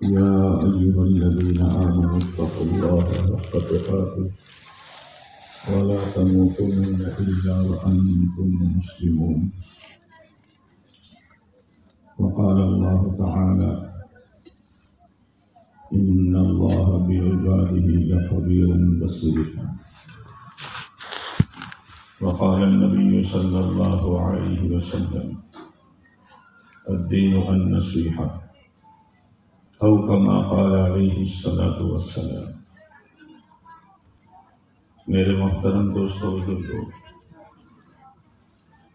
يا أيها الذين آمنوا اتقوا الله حق تقاته ولا تموتن إلا وأنتم مسلمون. وقال الله تعالى: إن الله بعباده لخبير بصير. وقال النبي صلى الله عليه وسلم: الدين النصيحة، أو كما قال عليه الصلاة والسلام۔ میرے محترم دوستوں، بزرگوں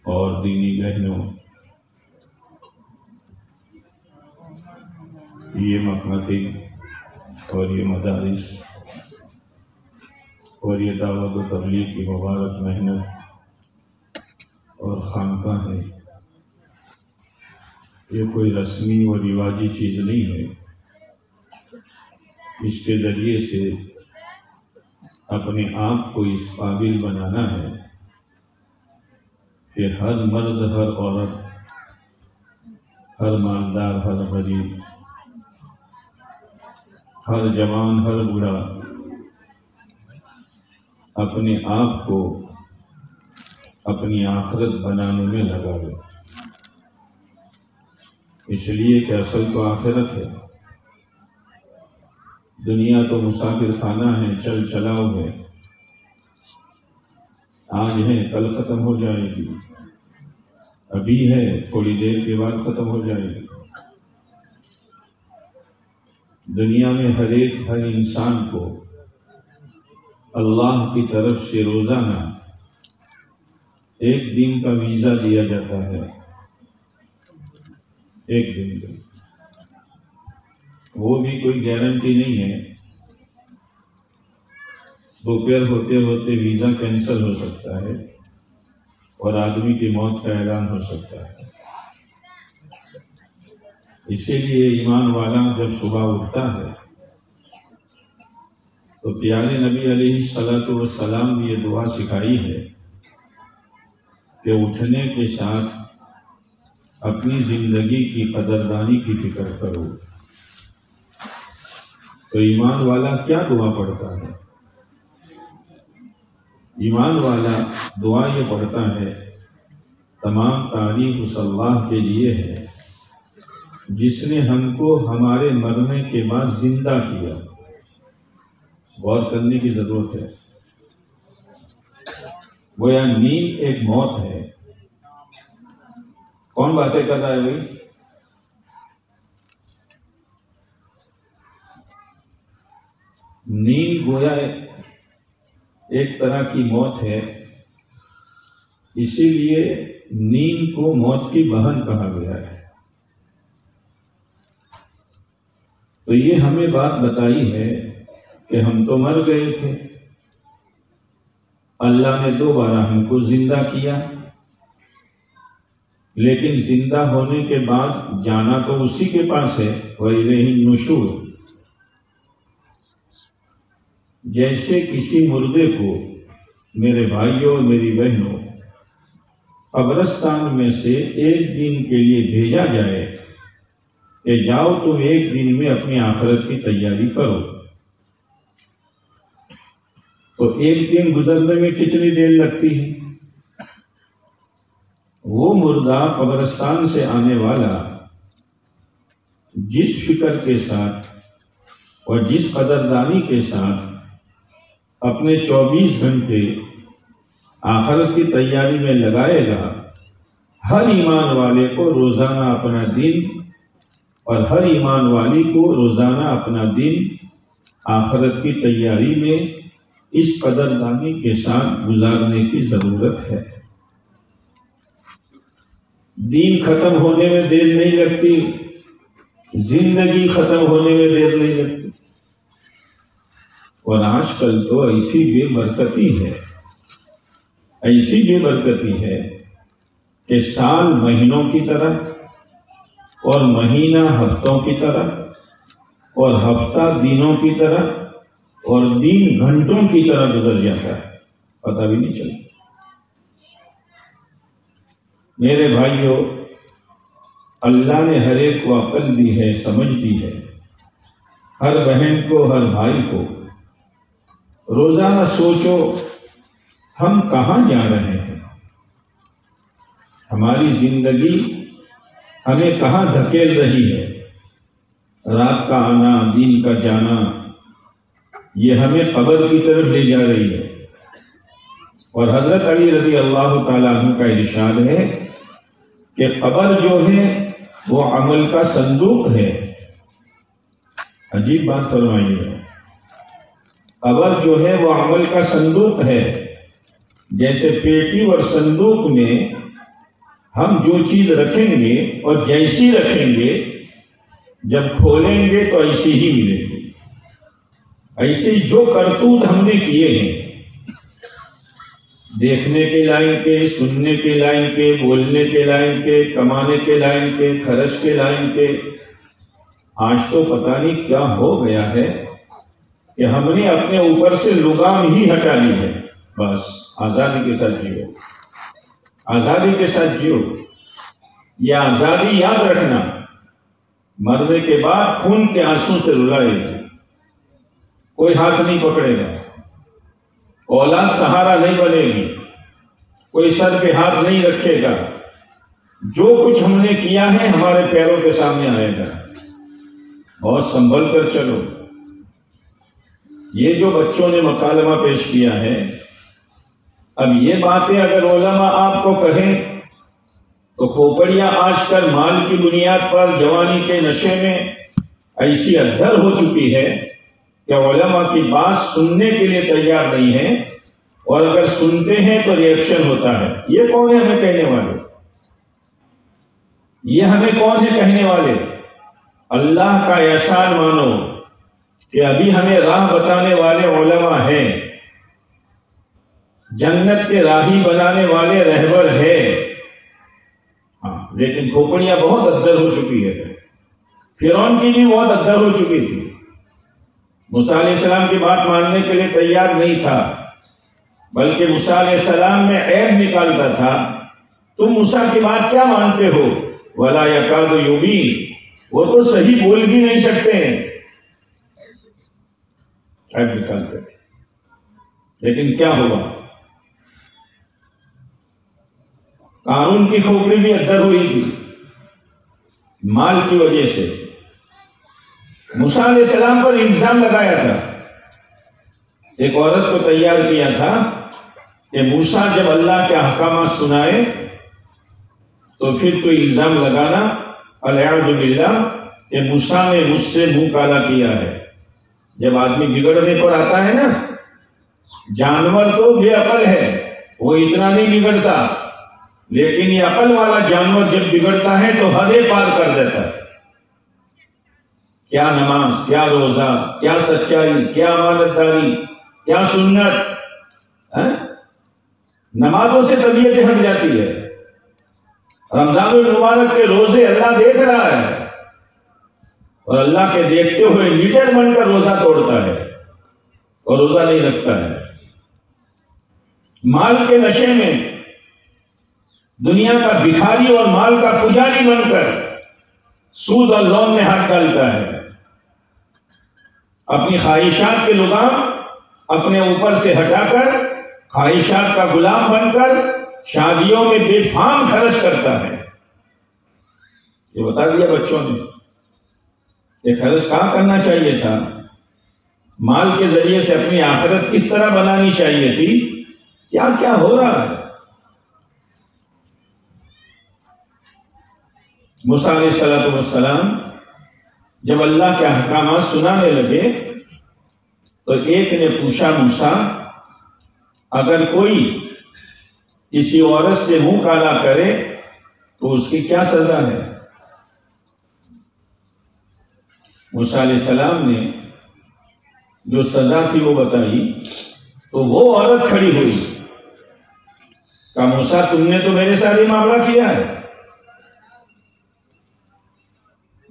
اور دینی بہنوں، یہ مکاتب اور یہ مدارس اور یہ دعوت و تبلیغ کی مبارک محنت اور خانقاہ ہے، یہ کوئی رسمی اور رواجی چیز نہیں ہے۔ اس کے ذریعے سے اپنے آپ کو اس قابل بنانا ہے کہ ہر مرد، ہر عورت، ہر مالدار، ہر غریب، ہر جوان، ہر بوڑھا اپنے آپ کو اپنی آخرت بنانے میں لگا لے، اس لیے کہ اصل تو آخرت ہے۔ دنیا تو مسافر خانہ ہے، چل چلاؤ ہے، آج ہے کل ختم ہو جائے گی، ابھی ہے تھوڑی دیر کے بعد ختم ہو جائے گی۔ دنیا میں ہر انسان کو اللہ کی طرف سے روزانہ ایک دن کا ویزا دیا جاتا ہے، ایک دن کا، وہ بھی کوئی گارنٹی نہیں ہے۔ دوپہر ہوتے ہوتے ویزا کینسل ہو سکتا ہے اور آدمی کی موت کا اعلان ہو سکتا ہے۔ اسی لیے ایمان والا جب صبح اٹھتا ہے تو پیارے نبی علیہ الصلوۃ والسلام نے یہ دعا سکھائی ہے کہ اٹھنے کے ساتھ اپنی زندگی کی قدردانی کی فکر کرو۔ تو ایمان والا کیا دعا پڑھتا ہے؟ ایمان والا دعا یہ پڑھتا ہے: تمام تعریف اس اللہ کے لیے ہے جس نے ہم کو ہمارے مرنے کے بعد زندہ کیا۔ غور کرنے کی ضرورت ہے۔ گویا نیند ایک موت ہے۔ کون باتیں کر رہا ہے بھائی؟ نیند گویا ایک طرح کی موت ہے، اسی لیے نیند کو موت کی بہن کہا گیا ہے۔ تو یہ ہمیں بات بتائی ہے کہ ہم تو مر گئے تھے، اللہ نے دوبارہ ہم کو زندہ کیا، لیکن زندہ ہونے کے بعد جانا تو اسی کے پاس ہے، وَإِلَيْهِ النُّشُورُ۔ جیسے کسی مردے کو میرے بھائیوں اور میری بہنوں قبرستان میں سے ایک دن کے لیے بھیجا جائے کہ جاؤ تم ایک دن میں اپنی آخرت کی تیاری کرو، تو ایک دن گزرنے میں کتنی دیر لگتی ہے؟ وہ مردہ قبرستان سے آنے والا جس فکر کے ساتھ اور جس قدردانی کے ساتھ اپنے 24 گھنٹے آخرت کی تیاری میں لگائے گا، ہر ایمان والے کو روزانہ اپنا دن اور ہر ایمان والی کو روزانہ اپنا دن آخرت کی تیاری میں اس قدردانی کے ساتھ گزارنے کی ضرورت ہے۔ دین ختم ہونے میں دیر نہیں لگتی، زندگی ختم ہونے میں دیر نہیں لگتی۔ اور آج کل تو ایسی بے برکتی ہے، ایسی بے برکتی ہے کہ سال مہینوں کی طرح اور مہینہ ہفتوں کی طرح اور ہفتہ دنوں کی طرح اور دن گھنٹوں کی طرح گزر جاتا ہے، پتہ بھی نہیں چلتا۔ میرے بھائیوں، اللہ نے ہر ایک کو عقل دی ہے، سمجھ دی ہے، ہر بہن کو، ہر بھائی کو روزانہ سوچو ہم کہاں جا رہے ہیں، ہماری زندگی ہمیں کہاں دھکیل رہی ہے۔ رات کا آنا، دن کا جانا، یہ ہمیں قبر کی طرف لے جا رہی ہے۔ اور حضرت علی رضی اللہ تعالیٰ عنہ کا ارشاد ہے کہ قبر جو ہے وہ عمل کا صندوق ہے۔ عجیب بات فرمائی ہے، قبر جو ہے وہ عمل کا صندوق ہے۔ جیسے پیٹی اور صندوق میں ہم جو چیز رکھیں گے اور جیسی رکھیں گے، جب کھولیں گے تو ایسی ہی ملے گی۔ ایسے جو کرتوت ہم نے کیے ہیں، دیکھنے کے لائن کے، سننے کے لائن کے، بولنے کے لائن کے، کمانے کے لائن کے، خرچ کے لائن کے، آج تو پتہ نہیں کیا ہو گیا ہے کہ ہم نے اپنے اوپر سے لگام ہی ہٹا لی ہے۔ بس آزادی کے ساتھ جیو، آزادی کے ساتھ جیو۔ یہ آزادی یاد رکھنا، مرنے کے بعد خون کے آنسو سے رلائے گی، کوئی ہاتھ نہیں پکڑے گا، اولاد سہارا نہیں بنے گی، کوئی سر پہ ہاتھ نہیں رکھے گا۔ جو کچھ ہم نے کیا ہے ہمارے پیروں کے سامنے آئے گا۔ بہت سنبھل کر چلو۔ یہ جو بچوں نے مکالمہ پیش کیا ہے، اب یہ باتیں اگر علماء آپ کو کہیں تو کھوپڑیاں آج کل مال کی بنیاد پر جوانی کے نشے میں ایسی ادھر ہو چکی ہے کہ علماء کی بات سننے کے لیے تیار نہیں ہے، اور اگر سنتے ہیں تو ریئیکشن ہوتا ہے۔ یہ کون ہے ہمیں کہنے والے؟ یہ ہمیں کون ہے کہنے والے؟ اللہ کا احسان مانو کہ ابھی ہمیں راہ بتانے والے علماء ہیں، جنت کے راہی بنانے والے رہبر ہیں، لیکن کھوپڑیاں بہت ادھر ہو چکی ہے۔ فرعون کی بھی بہت ادھر ہو چکی تھی، موسیٰ علیہ السلام کی بات ماننے کے لیے تیار نہیں تھا، بلکہ موسیٰ علیہ السلام میں عیب نکالتا تھا۔ تم موسیٰ کی بات کیا مانتے ہو؟ وَلَا يَكَادُ يُبِينُ، وہ تو صحیح بول بھی نہیں سکتے ہیں، عیب نکالتے تھے۔ لیکن کیا ہوا؟ قارون کی کھوپڑی بھی ادھر ہوئی تھی مال کی وجہ سے۔ موسیٰ علیہ السلام پر الزام لگایا تھا، ایک عورت کو تیار کیا تھا کہ موسیٰ جب اللہ کے احکامات سنائے تو پھر کوئی الزام لگانا الیاذ باللہ کہ موسیٰ نے مجھ سے منہ کالا کیا ہے۔ جب آدمی بگڑنے پر آتا ہے نا، جانور تو بے عقل ہے، وہ اتنا نہیں بگڑتا، لیکن یہ عقل والا جانور جب بگڑتا ہے تو حدیں پار کر دیتا ہے۔ کیا نماز، کیا روزہ، کیا سچائی، کیا امانت داری، کیا سنت، نمازوں سے طبیعت ہٹ جاتی ہے۔ رمضان المبارک کے روزے اللہ دیکھ رہا ہے، اور اللہ کے دیکھتے ہوئے لیڈر بن کر روزہ توڑتا ہے اور روزہ نہیں رکھتا ہے۔ مال کے نشے میں دنیا کا بھکاری اور مال کا پجاری بن کر سود اور لون میں ہاتھ ڈالتا ہے۔ اپنی خواہشات کے لگام اپنے اوپر سے ہٹا کر خواہشات کا غلام بن کر شادیوں میں بے فام خرچ کرتا ہے۔ یہ بتا دیا بچوں نے یہ خرچ کہاں کرنا چاہیے تھا، مال کے ذریعے سے اپنی آخرت کس طرح بنانی چاہیے تھی، کیا کیا ہو رہا ہے۔ موسیٰ علیہ السلام جب اللہ کے احکامات سنانے لگے تو ایک نے پوچھا، موسیٰ اگر کوئی کسی عورت سے منہ کالا کرے تو اس کی کیا سزا ہے؟ موسیٰ علیہ السلام نے جو سزا تھی وہ بتائی، تو وہ عورت کھڑی ہوئی، کہا موسیٰ تم نے تو میرے ساتھ یہ معاملہ کیا ہے۔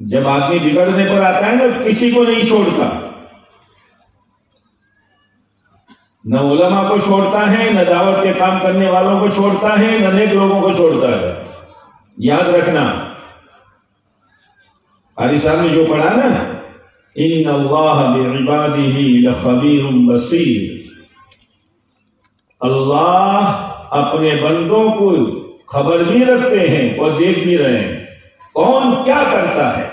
جب آدمی بگڑنے پر آتا ہے نا، کسی کو نہیں چھوڑتا، نہ علماء کو چھوڑتا ہے، نہ دعوت کے کام کرنے والوں کو چھوڑتا ہے، نہ نیک لوگوں کو چھوڑتا ہے۔ یاد رکھنا، قاری صاحب نے جو پڑھا نا ان اللہ بعبادہ لخبیر بصیر۔ اللہ اپنے بندوں کو خبر بھی رکھتے ہیں اور دیکھ بھی رہے ہیں کون کیا کرتا ہے،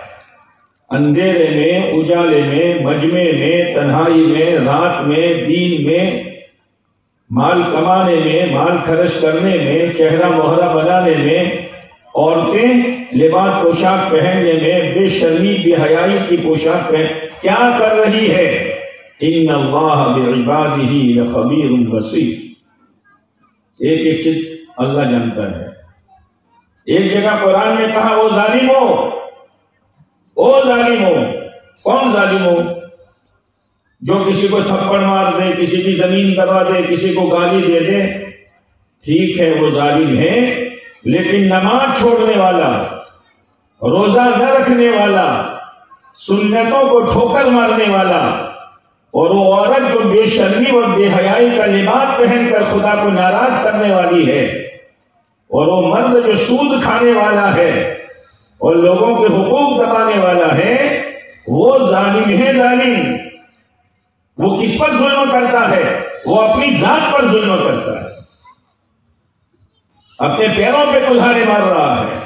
اندھیرے میں، اجالے میں، مجمع میں، تنہائی میں، رات میں، دین میں، مال کمانے میں، مال خرچ کرنے میں، چہرہ مہرہ بنانے میں، عورتیں لباس پوشاک پہننے میں، بے شرمی بے حیائی کی پوشاک پہن کیا کر رہی ہے؟ ان اللہ بعبادہ لخبیر بصیر۔ ایک ایک چیز اللہ جانتا ہے۔ ایک جگہ قرآن میں کہا وہ ظالمو، او ظالمو، کون ظالمو؟ جو کسی کو تھپڑ مار دے، کسی کی زمین دبا دے، کسی کو گالی دے دے، ٹھیک ہے وہ ظالم ہے، لیکن نماز چھوڑنے والا، روزہ نہ رکھنے والا، سنتوں کو ٹھوکر مارنے والا، اور وہ عورت جو بے شرمی اور بے حیائی کا لباس پہن کر خدا کو ناراض کرنے والی ہے، اور وہ مرد جو سود کھانے والا ہے اور لوگوں کے حقوق دبانے والا ہے، وہ ظالم ہے۔ ظالم وہ کس پر ظلم کرتا ہے؟ وہ اپنی ذات پر ظلم کرتا ہے، اپنے پیروں پہ کلہاڑے مار رہا ہے۔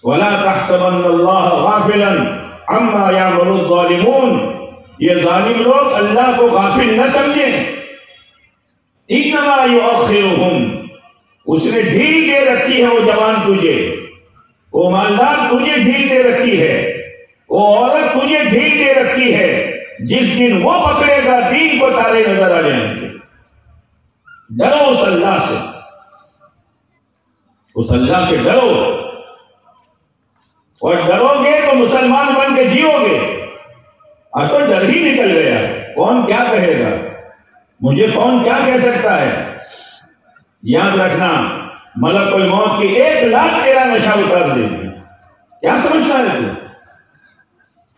وَلَا تَحْسَبَنَّ اللَّهَ غَافِلًا عَمَّا يَعْمَلُ الظَّالِمُونَ، یہ ظالم لوگ اللہ کو غافل نہ سمجھیں۔ إِنَّمَا يُؤَخِّرُهُمْ، اس نے ڈھیل دے رکھی ہے وہ جوان تجھے، وہ مالدار تجھے ڈھیل دے رکھی ہے، وہ عورت تجھے ڈھیل دے رکھی ہے، جس دن وہ پکڑے گا دین کو تارے نظر آ جائیں گے۔ ڈرو اس اللہ سے، اس اللہ سے ڈرو، اور ڈرو گے تو مسلمان بن کے جیو گے۔ اب تو ڈر ہی نکل گیا، کون کیا کہے گا، مجھے کون کیا کہہ سکتا ہے۔ یاد رکھنا ملک الموت کی 1,00,000 تیرا نشہ اتار دے گی۔ کیا سمجھتا ہے تو؟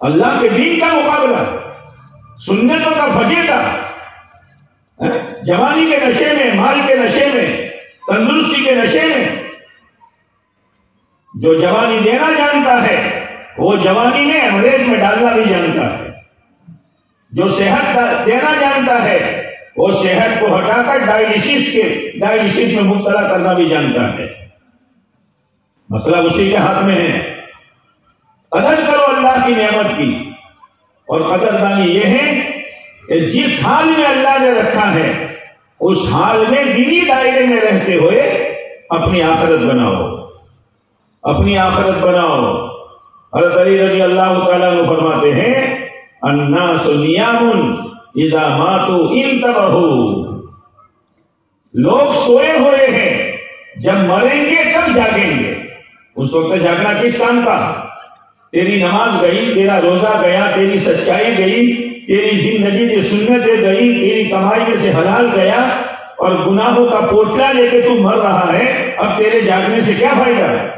اللہ کے دین کا مقابلہ، سنتوں کا فجیتا، جوانی کے نشے میں، مال کے نشے میں، تندرستی کے نشے میں۔ جو جوانی دینا جانتا ہے وہ جوانی میں انگریز میں ڈالنا بھی جانتا ہے، جو صحت دینا جانتا ہے وہ صحت کو ہٹا کر ڈائلسس میں مبتلا کرنا بھی جانتا ہے۔ مسئلہ اسی کے ہاتھ میں ہے۔ قدر کرو اللہ کی نعمت کی، اور قدردانی یہ ہے کہ جس حال میں اللہ نے رکھا ہے اس حال میں دینی دائرے میں رہتے ہوئے اپنی آخرت بناؤ، اپنی آخرت بناؤ۔ حضرت علی رضی اللہ تعالیٰ عنہ فرماتے ہیں الناس نیام اذا ماتوا انتبہوا، لوگ سوئے ہوئے ہیں، جب مریں گے تب جاگیں گے۔ اس وقت جاگنا کس کام کا؟ تیری نماز گئی، تیرا روزہ گیا، تیری سچائی گئی، تیری زندگی کی سنتیں گئی، تیری کمائی میں سے حلال گیا، اور گناہوں کا پوٹلا لے کے تو مر رہا ہے، اب تیرے جاگنے سے کیا فائدہ ہے؟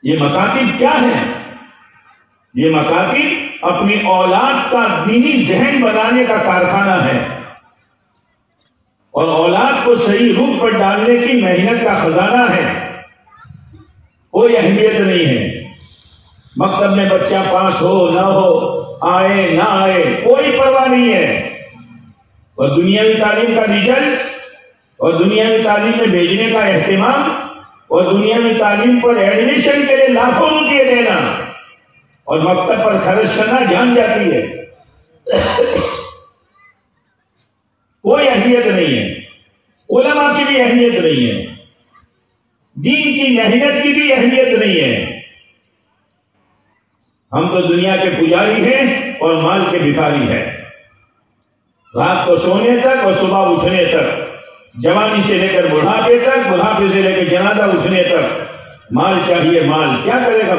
یہ مکاتب کیا ہے؟ یہ مکاتب اپنی اولاد کا دینی ذہن بنانے کا کارخانہ ہے، اور اولاد کو صحیح روپ پر ڈالنے کی محنت کا خزانہ ہے۔ کوئی اہمیت نہیں ہے مکتب میں بچہ پاس ہو نہ ہو، آئے نہ آئے، کوئی پرواہ نہیں ہے۔ اور دنیاوی تعلیم کا رزلٹ، اور دنیاوی تعلیم میں بھیجنے کا اہتمام، اور دنیاوی تعلیم پر ایڈمیشن کے لیے لاکھوں روپئے دینا اور مکتب پر خرچ کرنا جان جاتی ہے۔ کوئی اہمیت نہیں ہے، علماء کی بھی اہمیت نہیں ہے، دین کی محنت کی بھی اہمیت نہیں ہے۔ ہم تو دنیا کے پجاری ہیں اور مال کے بھکاری ہیں۔ رات کو سونے تک اور صبح اٹھنے تک، جوانی سے لے کر بڑھاپے تک، بڑھاپے سے لے کر جنازہ اٹھنے تک مال چاہیے۔ مال کیا کرے گا؟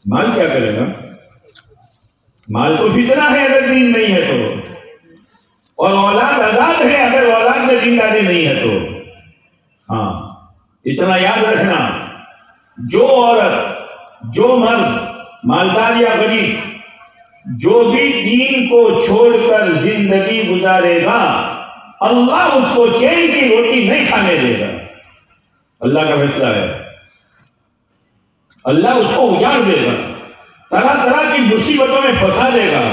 مال کیا کرے گا؟ مال تو فتنہ ہے اگر دین نہیں ہے تو، اور اولاد آزاد ہے اگر اولاد میں دینداری نہیں ہے تو۔ ہاں اتنا یاد رکھنا، جو عورت، جو مرد، مالدار یا غریب، جو بھی دین کو چھوڑ کر زندگی گزارے گا اللہ اس کو چین کی روٹی نہیں کھانے دے گا۔ اللہ کا فیصلہ ہے۔ اللہ اس کو اجاڑ دے گا، طرح طرح کی مصیبتوں میں پھنسا دے گا۔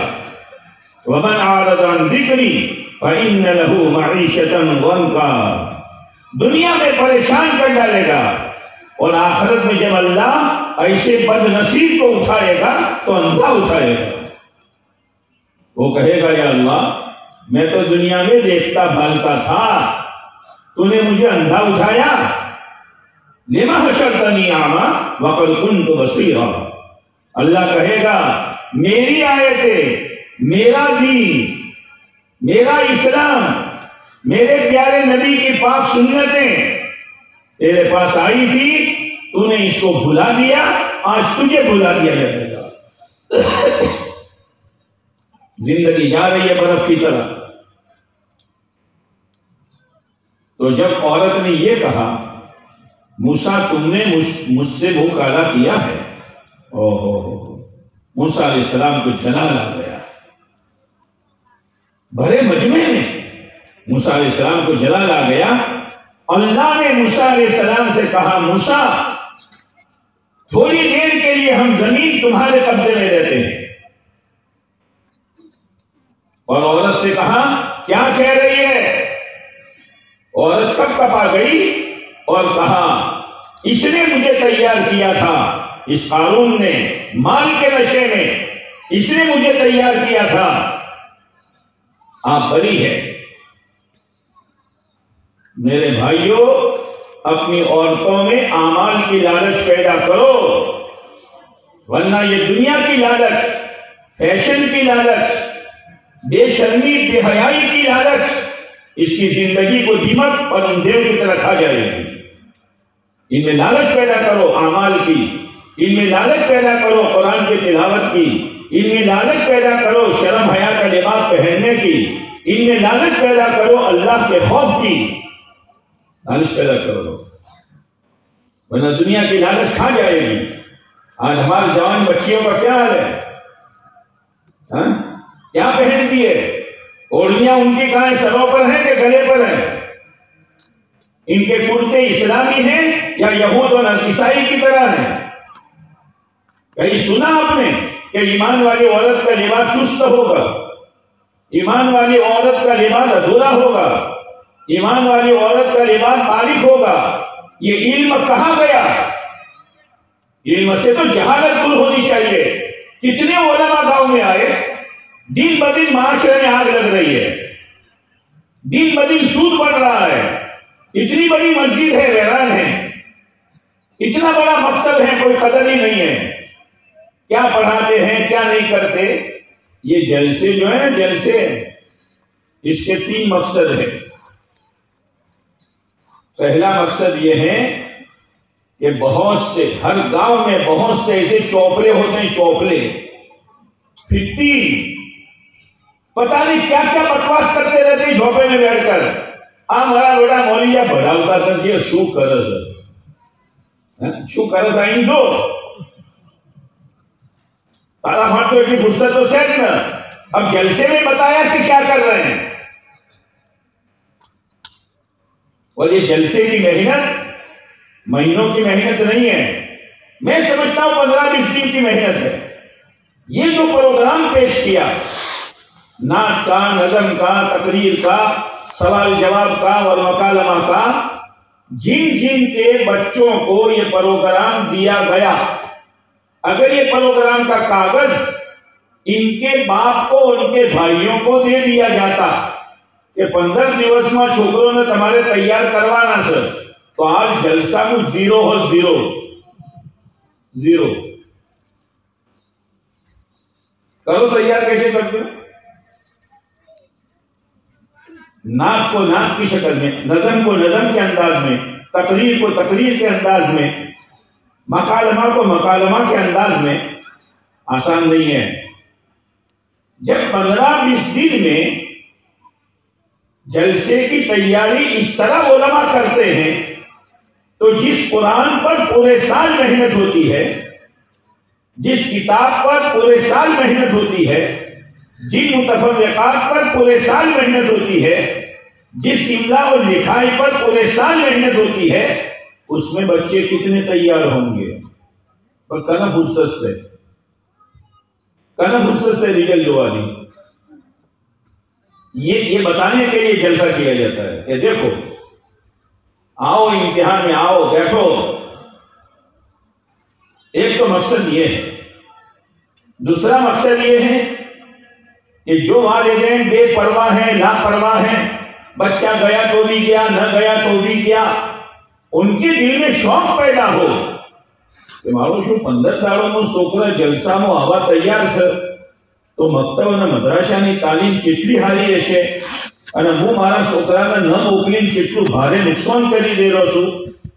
وَمَنْ أَعْرَضَ عَنْ ذِكْرِي فَإِنَّ لَهُ مَعِيشَةً ضَنْكًا، دنیا میں پریشان کر ڈالے گا، اور آخرت میں جب اللہ ایسے بد نصیب کو اٹھائے گا تو اندھا اٹھائے گا۔ وہ کہے گا یا اللہ میں تو دنیا میں دیکھتا بھالتا تھا، تو نے مجھے اندھا اٹھایا، لما حشرتنی اعمی وقد كنت بصیرا۔ اللہ کہے گا میری آیتیں، میرا دین، میرا اسلام، میرے پیارے نبی کی پاک سنتیں تیرے پاس آئی تھی، تو نے اس کو بھلا دیا، آج تجھے بھلا دیا جائے گا۔ زندگی جا رہی ہے برف کی طرح۔ تو جب عورت نے یہ کہا موسیٰ تم نے مجھ سے منہ کالا کیا ہے، موسیٰ علیہ السلام کو جلال آ گیا، بھرے مجمع میں موسیٰ علیہ السلام کو جلال آ گیا۔ اللہ نے موسیٰ علیہ السلام سے کہا موسیٰ تھوڑی دیر کے لیے ہم زمین تمہارے قبضے میں دیتے ہیں۔ اور عورت سے کہا کیا کہہ رہی ہے؟ عورت کب کپا گئی اور کہا اس نے مجھے تیار کیا تھا، اس قارون نے مال کے نشے میں اس نے مجھے تیار کیا تھا، آپ بری ہے۔ میرے بھائیوں اپنی عورتوں میں اعمال کی لالچ پیدا کرو، ورنہ یہ دنیا کی لالچ، فیشن کی لالچ، بے شرمی بے حیائی کی لالچ اس کی زندگی کو دیمک اور اندھیروں کی طرح کھا جائے گی۔ ان میں لالچ پیدا کرو اعمال کی، ان میں لالچ پیدا کرو قرآن کی تلاوت کی، ان میں لالچ پیدا کرو شرم حیا کا لباس پہننے کی، ان میں لالچ پیدا کرو اللہ کے خوف کی، لالچ پیدا کرو، ورنہ دنیا کی لالچ کھا جائے گی۔ آج ہمارے جوان بچیوں کا کیا حال ہے؟ کیا پہنتی ہے؟ اوڑھیاں ان کی کہاں سروں پر ہیں کہ گلے پر ہیں؟ ان کے کرتے اسلامی ہیں یا یہود اور عیسائی کی طرح ہیں؟ کہیں سنا آپ نے کہ ایمان والی عورت کا لباس چست ہوگا، ایمان والی عورت کا لباس ادھورا ہوگا، ایمان والی عورت کا لباس باریک ہوگا؟ یہ علم کہاں گیا؟ علم سے تو جہالت دور ہونی چاہیے۔ کتنے علماء گاؤں میں آئے، دن بدن معاشرے میں آگ لگ رہی ہے، دن بدن سود بڑھ رہا ہے، اتنی بڑی مسجد ہے ویران ہے، اتنا بڑا مکتب ہے کوئی قدر ہی نہیں ہے، کیا پڑھاتے ہیں کیا نہیں کرتے۔ یہ جلسے جو ہیں جلسے، اس کے 3 مقصد ہیں۔ پہلا مقصد یہ ہے کہ بہت سے ہر گاؤں میں بہت سے ایسے چوپڑے ہوتے ہیں، چوپڑے پھٹی پتہ نہیں کیا کیا بکواس کرتے رہتے ہیں جھوپے میں بیٹھ کر۔ ہمارا بیٹا مولیا بڑا ہوتا تھا شو کرس آئیں جو تارا ماٹو کی فرصت تو سیٹ نا۔ اب جلسے میں بتایا کہ کیا کر رہے ہیں، اور یہ جلسے کی محنت مہینوں کی محنت نہیں ہے، میں سمجھتا ہوں 15-20 دن کی محنت ہے۔ یہ جو پروگرام پیش کیا، نعت کا، نظم کا، تقریر کا، سوال جواب کا اور مکالمہ کا، جن جن کے بچوں کو یہ پروگرام دیا گیا، اگر یہ پروگرام کا کاغذ ان کے باپ کو ان کے بھائیوں کو دے دیا جاتا کہ 15 દિવસ માં છોકરોને તમારે તૈયાર કરવાના છે, તો આ જલસાનું 0 હો 0 کرو تیار کیسے کرتے ہو؟ نعت کو نعت کی شکل میں، نظم کو نظم کے انداز میں، تقریر کو تقریر کے انداز میں، مکالمہ کو مکالمہ کے انداز میں۔ آسان نہیں ہے۔ جب 15-20 دن میں جلسے کی تیاری اس طرح علماء کرتے ہیں تو جس قرآن پر پورے سال محنت ہوتی ہے، جس کتاب پر پورے سال محنت ہوتی ہے، جن متفرقات پر پورے سال محنت ہوتی ہے، جس املا اور لکھائی پر پورے سال محنت ہوتی ہے، اس میں بچے کتنے تیار ہوں گے؟ اور کنف حصت سے نکل جو والی، یہ بتانے کے لیے جلسہ کیا جاتا ہے کہ دیکھو آؤ امتحان میں آؤ بیٹھو. ایک تو مقصد یہ ہے. دوسرا مقصد یہ ہے کہ جو والدین بے پرواہ ہیں، لاپرواہ ہیں، بچہ گیا تو بھی گیا، نہ گیا تو بھی کیا، ان کے دل میں شوق پیدا ہو کہ مارو شو 15 داڑوں میں سوکرا جلسہ میں آوا تیار سر تو مکتب અને મદ્રાસાની તાલીમ કેટલી હારી હશે અને હું મારા છોકરાને ન મોકલીને કેટલું ભારે નુકસાન કરી દે રહ્યો છું.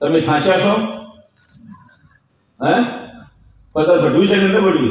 તમે થાચા છો? પદર ભટવી છે કે ભટવી?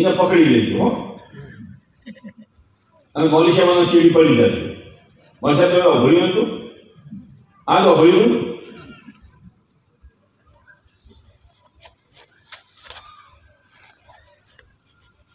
એને પકડી લેજો અને મૌલવી સાહેબનો ચીડી પડી જાય. મને તો અભળ્યું હતું, આ તો અભળ્યું.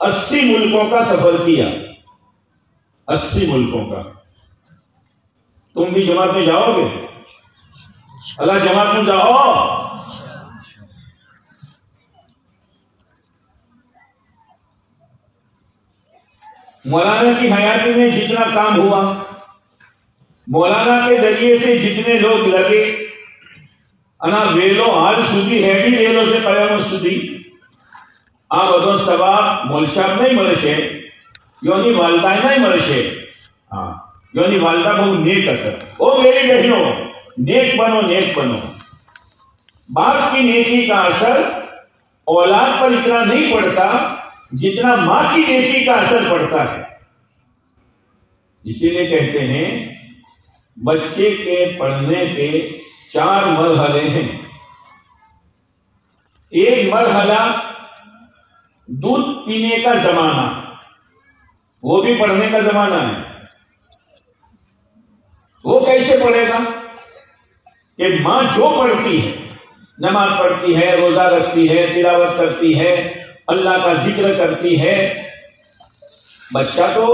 80 ملکوں کا سفر کیا، 80 ملکوں کا۔ تم بھی جماعت میں جاؤ گے؟ اللہ جماعت میں جاؤ۔ مولانا کی حیاتی میں جتنا کام ہوا، مولانا کے ذریعے سے جتنے لوگ لگے، انا ویلو آج سودی ہیڈی ویلو سے پیام سودی آپ ادو سبا مولشاب نہیں مرشے یونی والدہ نہیں مرشے، ہاں یونی والدہ بہت نیک اثر، او میری بہنوں نیک بنو، نیک بنو۔ باپ کی نیکی کا اثر اولاد پر اتنا نہیں پڑتا جتنا ماں کی نیکی کا اثر پڑتا ہے۔ اسی لیے کہتے ہیں بچے کے پڑھنے کے 4 مرحلے ہیں۔ ایک مرحلہ دودھ پینے کا زمانہ، وہ بھی پڑھنے کا زمانہ ہے۔ وہ کیسے پڑھے گا کہ ماں جو پڑھتی ہے، نماز پڑھتی ہے، روزہ رکھتی ہے، تلاوت کرتی ہے، اللہ کا ذکر کرتی ہے، بچہ تو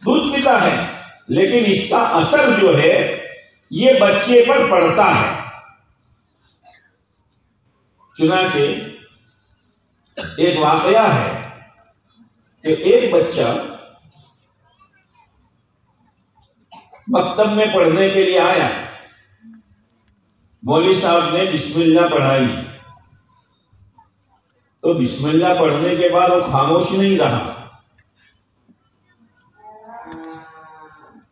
دودھ پیتا ہے لیکن اس کا اثر جو ہے یہ بچے پر پڑتا ہے۔ چنانچہ ایک واقعہ ہے کہ ایک بچہ مکتب میں پڑھنے کے لیے آیا، مولوی صاحب نے بسم اللہ پڑھائی، تو بسم اللہ پڑھنے کے بعد وہ خاموش نہیں رہا،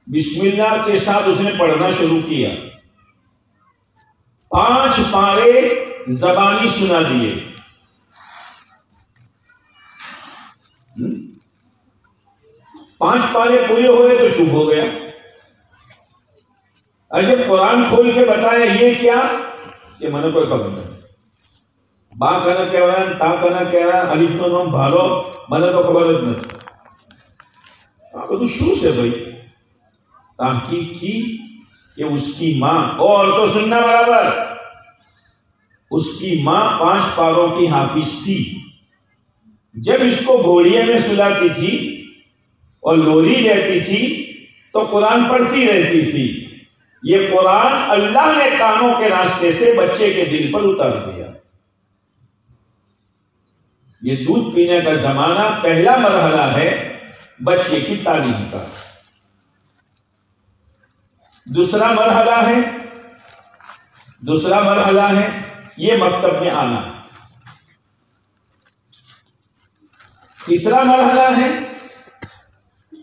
بسم اللہ کے ساتھ اس نے پڑھنا شروع کیا۔ 5 پارے زبانی سنا دیے، 5 پارے پورے ہوئے تو چپ ہو گیا۔ اور جب قرآن کھول کے بتایا یہ کیا، کہ میں نے کوئی خبر نہیں، با کہنا کہہ رہا ہے، تا کہنا کہہ رہا ہے، الف نو نام بھالو، میں نے تو خبر نہیں۔ آپ تو شروع سے بھائی تحقیق کی کہ اس کی ماں، اور تو سننا برابر، اس کی ماں 5 پاروں کی حافظ تھی۔ جب اس کو گھوڑیے میں سلاتی تھی اور لوری دیتی تھی تو قرآن پڑھتی رہتی تھی۔ یہ قرآن اللہ نے کانوں کے راستے سے بچے کے دل پر اتار دیا۔ یہ دودھ پینے کا زمانہ پہلا مرحلہ ہے بچے کی تعلیم کا۔ دوسرا مرحلہ ہے یہ مکتب میں آنا۔ تیسرا مرحلہ ہے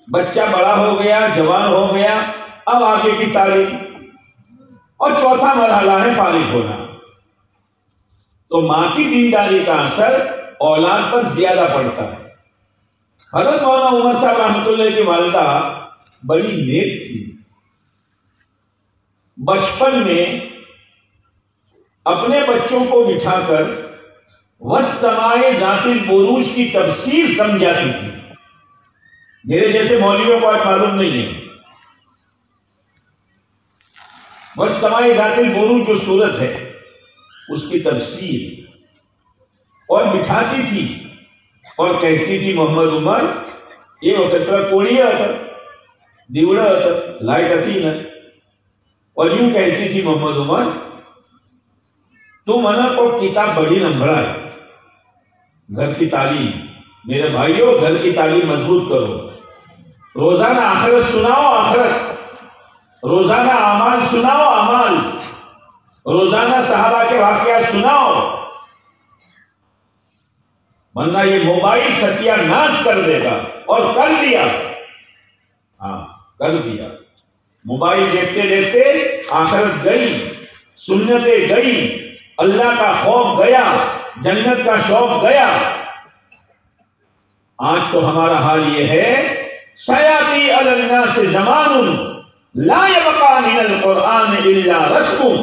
بچہ بڑا ہو گیا، جوان ہو گیا، اب آگے کی تعلیم۔ اور چوتھا مرحلہ ہے فارغ ہونا۔ تو ماں کی دینداری کا اثر اولاد پر زیادہ پڑتا ہے۔ حضرت مولانا عمر صاحب رحمۃ اللہ کی والدہ بڑی نیک تھی۔ بچپن میں اپنے بچوں کو بٹھا کر والسماء ذات البروج کی تفسیر سمجھاتی تھی۔ میرے جیسے مولویوں کو آج معلوم نہیں ہے۔ والسماء ذات البروج جو سورت ہے اس کی تفسیر، اور بٹھاتی تھی اور کہتی تھی محمد عمر یہ وقت پر کوڑی ہوتا دیوڑا ہوتا لائٹ آتی نا، اور یوں کہتی تھی محمد عمر تو منا کو کتاب بڑی نمبر ہے، گھر کی تعلیم، میرے بھائیوں گھر کی تعلیم مضبوط کرو، روزانہ آخرت سناؤ، آخرت روزانہ اعمال سناؤ، اعمال روزانہ صحابہ کے واقعات سناؤ، ورنہ یہ موبائل ستیہ ناش کر دے گا۔ اور کر دیا، ہاں کر دیا۔ موبائل دیکھتے دیکھتے آخرت گئی، سنتیں گئی، اللہ کا خوف گیا، جنت کا شوق گیا۔ آج تو ہمارا حال یہ ہے سیاتی علی الناس زمان لا یبقى من القرآن الا رسم۔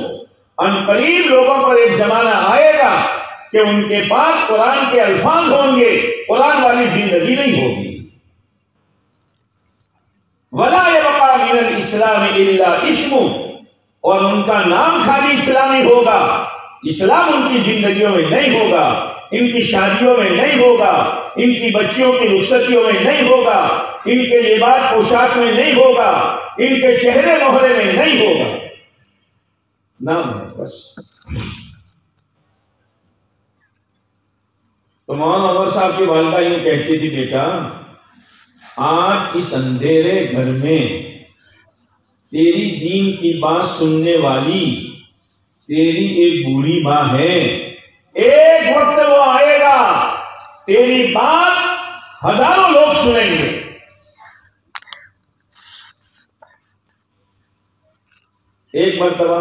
ان قریب لوگوں پر ایک زمانہ آئے گا کہ ان کے پاس قرآن کے الفاظ ہوں گے، قرآن والی زندگی نہیں ہوگی۔ ولا يبقى من الاسلام الا اسم، اور ان کا نام خالی اسلامی ہوگا، اسلام ان کی زندگیوں میں نہیں ہوگا۔ ان کی شادیوں میں نہیں ہوگا، ان کی بچیوں کی رخصتیوں میں نہیں ہوگا، ان کے لباس پوشاک میں نہیں ہوگا، ان کے چہرے مہرے میں نہیں ہوگا، نام ہے بس۔ تو مولانا عمر صاحب کی والدہ یوں کہتی تھی، بیٹا آج اس اندھیرے گھر میں تیری دین کی بات سننے والی تیری ایک بوڑھی ماں ہے، ایک وقت وہ آئے گا تیری بات ہزاروں لوگ سنیں گے۔ ایک مرتبہ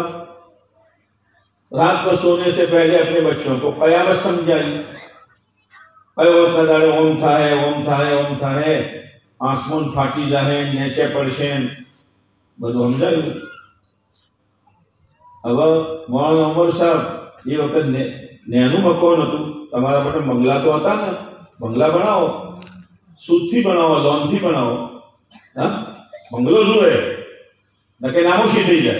رات کو سونے سے پہلے اپنے بچوں کو قیامت سمجھائی، اوم تھا ہے، اوم تھا ہے، اوم تھا ہے، آسمان پھاٹی جائے نیچے پڑشین بدو ہم جائے۔ اب مولانا عمر صاحب یہ وقت نینو مکو نہ تمہارا بٹا بنگلہ تو ہوتا نا، بنگلہ بناؤ، سوتھی بناؤ، لونتھی بناؤ، بنگلو شو ہے نہ کہ ناموشی થઈ જાય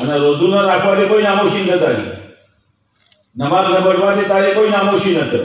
અને રોજુ ન રાખવાથી કોઈ નામોશી ન થાય, નમાઝ ન પઢવાથી તારે કોઈ નામોશી ન થાય।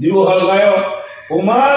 દીવો હળગાયો, ઉમર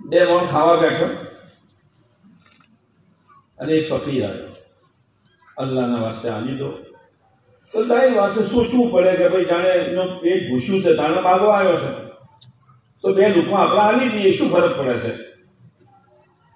બે મોણ ખાવા બેઠો અને એક ફકીર આવ્યો, અલ્લાહના વાસ્તે આલી દો। તો તો સાહેબ વાસે સોચવું પડે કે ભાઈ જાણે એનો પેટ ભૂસ્યું છે તાણે માગો આવ્યો છે તો બે દુઃખમાં આપણે હાલી દઈએ, શું ફરક પડે છે?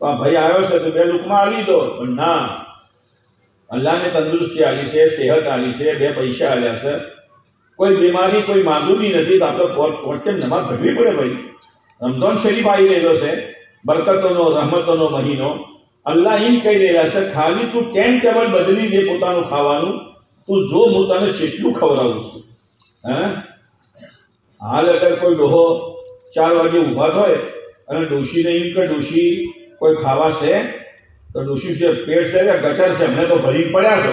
તો આ ભાઈ આવ્યો છે તો બે લુકમાં આલી દો, પણ ના, અલ્લાહને તંદુરસ્તી આલી છે, સેહત આલી છે, બે પૈસા આલ્યા છે, કોઈ બીમારી કોઈ માજૂરી નથી, તો આપણે પોતે નમાઝ પઢવી પડે ભાઈ। રમઝાન શરીફ આવી રહેલો છે, બરકતોનો રહમતોનો મહિનો, અલ્લાહ એમ કહી રહ્યા છે ખાલી તું ટાઈમ ટેબલ બદલી દે પોતાનું ખાવાનું, તું જો હું તને કેટલું ખવડાવું છું। હાલ અગર કોઈ ડોહો 4 વાગે ઊભા થાય અને ડોશીને એમ કે ડોશી કોઈ ખાવા છે, તો ડોશી છે પેટ છે કે ગટર છે, અમને તો ભરી પડ્યા છો,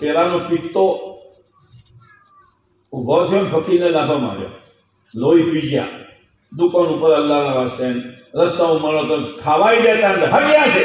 પેલાનો પિત્તો ઉભો થયો, ફકીરને લાફો માર્યો, લોહી પી ગયા, દુકાન ઉપર અલ્લાહના વાસ્તે રસ્તાઓ મળો તો ખાવાઈ દેતા હટ્યા છે।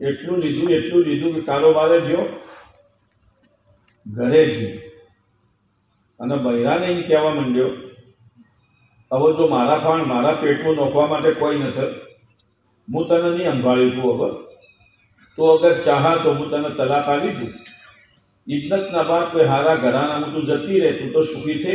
એટલું લીધું કે કારોબારે જો ઘરે જ અને બૈરાને એમ કહેવા માંડ્યો, હવે જો મારા ફાણ મારા પેટમાં નોખવા માટે કોઈ નથી, હું તને નહીં સંભાળ્યું તું, હવે તો અગર ચાહા તો હું તને તલાક આપી દઉં, ઇજ્જતના બાદ કોઈ હારા ઘરાનામાં તું જતી રહે, તું તો સુખી થે।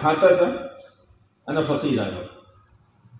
ખાતા હતા અને ફકીર આવ્યો,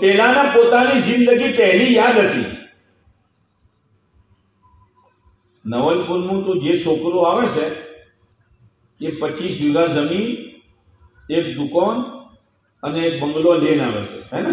પેલાના પોતાની જિંદગી પહેલી યાદ હતી। નવલપુરનું તો જે છોકરો આવે છે એ 25 વીઘા જમીન, એક દુકાન અને એક બંગલો લઈને આવે છે, હે ને?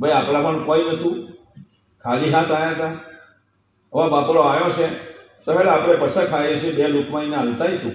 ભાઈ આપણા પણ કોઈ નહોતું, ખાલી હાથ આવ્યા હતા. હવે બાપડો આવ્યો છે તો હેડ આપણે પૈસા ખાઈએ છીએ, 2 લુકમાં એને હાલતા તું.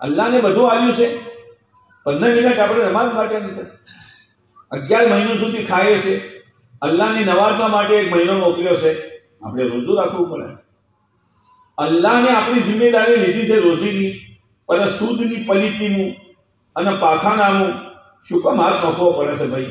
અલ્લાહને બધું આવ્યું છે. 15 મિનિટ આપણે નમાઝ માટે નથી, 11 મહિનો સુધી ખાઈએ છીએ. અલ્લાહની નવાઝવા માટે 1 મહિનો મોકલ્યો છે, આપણે રોજુ રાખવું પડે. અલ્લાહને આપણી જિમ્મેદારી લીધી છે રોજીની, પણ સૂદની પલિતીનું અને પાખાનાનું શું કામ હાથ નોખવો પડે છે ભાઈ?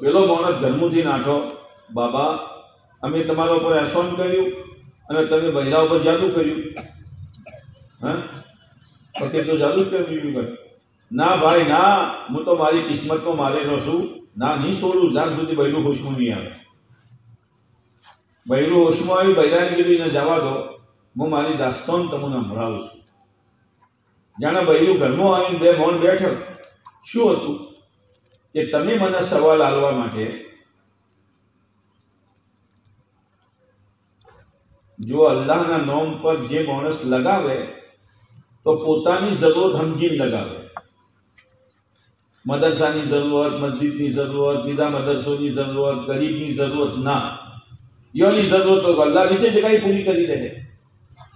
પેલો માણસ ધર્મુથી નાઠો, બાબા અમે તમારા ઉપર એહસાન કર્યું અને તમે બૈરા ઉપર જાદુ કર્યું. હા, ફકીર તો જાદુ જ કર્યું. ના ભાઈ ના, હું તો મારી કિસ્મતમાં મારેલો છું. ના, નહીં છોડું જ્યાં સુધી બૈરું હોશમાં નહીં આવે. બૈરું હોશમાં આવી બૈરાને કીધું એને જવા દો, હું મારી દાસ્તાન તમને સંભળાવું છું. જાણે બૈરું ઘરમાં આવીને 2 મણ બેઠો. શું હતું કે તમે મને સવાલ આલવા માટે, જો અલ્લાહના નામ પર જે માણસ લગાવે તો પોતાની જરૂરત સમજીને લગાવે. મદરસાની જરૂરત, મસ્જિદની જરૂરત, બીજા મદરસોની જરૂરત, ગરીબની જરૂરત ના, યોની જરૂરત તો અલ્લાહ નીચે જગ્યાએ પૂરી કરી દે.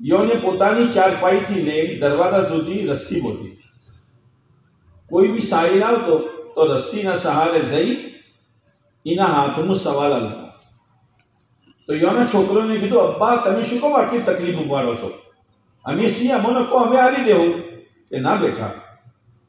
યોને પોતાની ચારપાઈથી લઈને દરવાજા સુધી રસ્સી બોધી. કોઈ બી સાઈલ આવતો તો રસ્સીના સહારે જઈ એના હાથમાં સવાલ આવતા. તો યોના છોકરોને કીધું, અબ્બા તમે શું કામ આટલી તકલીફ ઉપાડો છો? અમે છીએ, અમને કહો, અમે આલી દેવું. કે ના બેટા,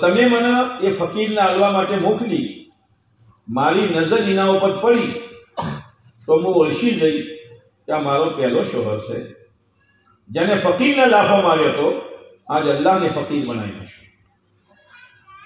તમે મને એ ફકીરને આલવા માટે મોકલી, મારી નજર એના ઉપર પડી તો હું ઓળખી જઈ કે આ મારો પહેલો શોહર છે, જેને ફકીરને લાફો માર્યો હતો, આજ અલ્લાહને ફકીર બનાવી નાખ્યો.